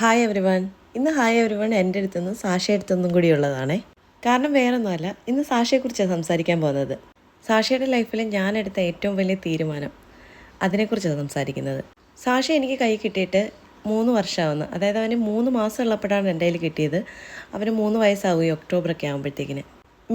Hi every one. ഇന്ന് hi every one എൻ്റെ അടുത്തുനിന്നും സാഷയുടെ അടുത്തുനിന്നും കൂടിയുള്ളതാണേ. കാരണം വേറൊന്നുമല്ല, ഇന്ന് സാഷയെക്കുറിച്ചാണ് സംസാരിക്കാൻ പോകുന്നത്. സാഷയുടെ ലൈഫിൽ ഞാനെടുത്ത ഏറ്റവും വലിയ തീരുമാനം, അതിനെക്കുറിച്ചാണ് സംസാരിക്കുന്നത്. സാഷ എനിക്ക് കൈ കിട്ടിയിട്ട് 3 വർഷമാവുന്നു. അതായത് അവന് 3 മാസം ഉള്ളപ്പോഴാണ് എൻ്റെ കയ്യിൽ കിട്ടിയത്. അവന് 3 വയസ്സാവും ഈ ഒക്ടോബറൊക്കെ ആകുമ്പോഴത്തേക്കിന്.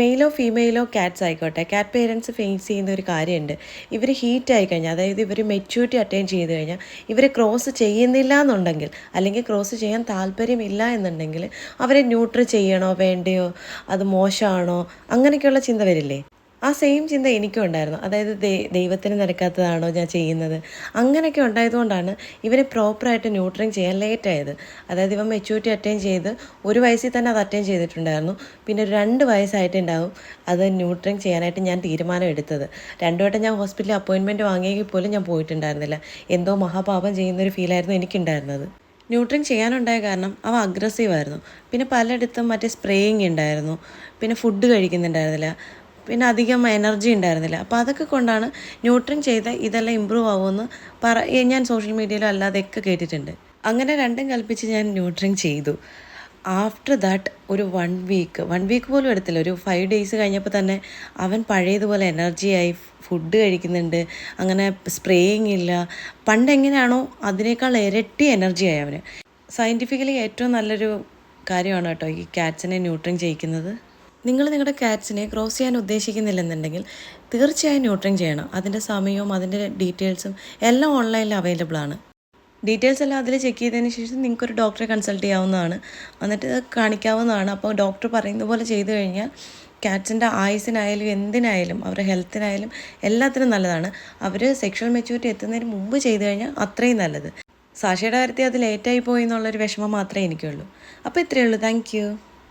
മെയിലോ ഫീമെയിലോ ക്യാറ്റ്സ് ആയിക്കോട്ടെ, ക്യാറ്റ് പേരൻസ് ഫേസ് ചെയ്യുന്ന ഒരു കാര്യമുണ്ട്. ഇവർ ഹീറ്റ് ആയിക്കഴിഞ്ഞാൽ, അതായത് ഇവർ മെച്യൂരിറ്റി അറ്റൈൻ ചെയ്ത് കഴിഞ്ഞാൽ, ഇവർ ക്രോസ് ചെയ്യുന്നില്ല എന്നുണ്ടെങ്കിൽ, അല്ലെങ്കിൽ ക്രോസ് ചെയ്യാൻ താല്പര്യമില്ല എന്നുണ്ടെങ്കിൽ അവരെ ന്യൂട്രി ചെയ്യണോ വേണ്ടയോ, അത് മോശമാണോ, അങ്ങനെയൊക്കെയുള്ള ചിന്ത വരില്ലേ. ആ സെയിം ചിന്ത എനിക്കും ഉണ്ടായിരുന്നു. അതായത് ദൈവത്തിന് നിരക്കാത്തതാണോ ഞാൻ ചെയ്യുന്നത്, അങ്ങനെയൊക്കെ ഉണ്ടായതുകൊണ്ടാണ് ഇവരെ പ്രോപ്പറായിട്ട് ന്യൂട്രിങ് ചെയ്യാൻ ലേറ്റായത്. അതായത് ഇവൻ മെച്യൂരിറ്റി അറ്റൈൻ ചെയ്ത് 1 വയസ്സിൽ തന്നെ അത് അറ്റൈൻ ചെയ്തിട്ടുണ്ടായിരുന്നു. പിന്നെ 2 വയസ്സായിട്ടുണ്ടാവും അത് ന്യൂട്രിങ് ചെയ്യാനായിട്ട് ഞാൻ തീരുമാനം എടുത്തത്. 2 വട്ടം ഞാൻ ഹോസ്പിറ്റലിൽ അപ്പോയിൻമെൻറ്റ് വാങ്ങിയെങ്കിൽ പോലും ഞാൻ പോയിട്ടുണ്ടായിരുന്നില്ല. എന്തോ മഹാപാപം ചെയ്യുന്നൊരു ഫീലായിരുന്നു എനിക്കുണ്ടായിരുന്നത്. ന്യൂട്രിങ് ചെയ്യാനുണ്ടായ കാരണം അവ അഗ്രസീവായിരുന്നു. പിന്നെ പലയിടത്തും മറ്റേ സ്പ്രേയിങ് ഉണ്ടായിരുന്നു. പിന്നെ ഫുഡ് കഴിക്കുന്നുണ്ടായിരുന്നില്ല. പിന്നെ അധികം എനർജി ഉണ്ടായിരുന്നില്ല. അപ്പോൾ അതൊക്കെ കൊണ്ടാണ് ന്യൂട്രിങ് ചെയ്ത ഇതെല്ലാം ഇമ്പ്രൂവ് ആവുമെന്ന് ഞാൻ സോഷ്യൽ മീഡിയയിലും അല്ലാതെയൊക്കെ കേട്ടിട്ടുണ്ട്. അങ്ങനെ രണ്ടും കൽപ്പിച്ച് ഞാൻ ന്യൂട്രിങ് ചെയ്തു. ആഫ്റ്റർ ദാറ്റ് ഒരു 1 വീക്ക് പോലും എടുത്തില്ല, ഒരു 5 ഡേയ്സ് കഴിഞ്ഞപ്പോൾ തന്നെ അവൻ പഴയതുപോലെ എനർജിയായി, ഫുഡ് കഴിക്കുന്നുണ്ട്, അങ്ങനെ സ്പ്രേയിങ് ഇല്ല. പണ്ട് എങ്ങനെയാണോ അതിനേക്കാൾ ഇരട്ടി എനർജിയായി അവന്. സയൻറ്റിഫിക്കലി ഏറ്റവും നല്ലൊരു കാര്യമാണ് കേട്ടോ ഈ ക്യാറ്റ്സിനെ ന്യൂട്രിങ് ചെയ്യിക്കുന്നത്. നിങ്ങൾ നിങ്ങളുടെ ക്യാറ്റ്സിനെ ക്രോസ് ചെയ്യാൻ ഉദ്ദേശിക്കുന്നില്ലെന്നുണ്ടെങ്കിൽ തീർച്ചയായും ന്യൂട്രിങ് ചെയ്യണം. അതിൻ്റെ സമയവും അതിൻ്റെ ഡീറ്റെയിൽസും എല്ലാം ഓൺലൈനിൽ അവൈലബിൾ ആണ്. ഡീറ്റെയിൽസ് എല്ലാം അതിൽ ചെക്ക് ചെയ്തതിന് ശേഷം നിങ്ങൾക്കൊരു ഡോക്ടറെ കൺസൾട്ട് ചെയ്യാവുന്നതാണ്, എന്നിട്ട് കാണിക്കാവുന്നതാണ്. അപ്പോൾ ഡോക്ടർ പറയുന്ന പോലെ ചെയ്തു കഴിഞ്ഞാൽ ക്യാറ്റ്സിൻ്റെ ആയുസിനായാലും എന്തിനായാലും അവരുടെ ഹെൽത്തിനായാലും എല്ലാത്തിനും നല്ലതാണ്. അവർ സെക്ഷൽ മെച്യൂരിറ്റി എത്തുന്നതിന് മുമ്പ് ചെയ്തു കഴിഞ്ഞാൽ അത്രയും നല്ലത്. സാഷയുടെ കാര്യത്തിൽ അത് ലേറ്റായി പോയി എന്നുള്ളൊരു വിഷമം മാത്രമേ എനിക്കുള്ളൂ. അപ്പോൾ ഇത്രയേ ഉള്ളൂ. Thank you.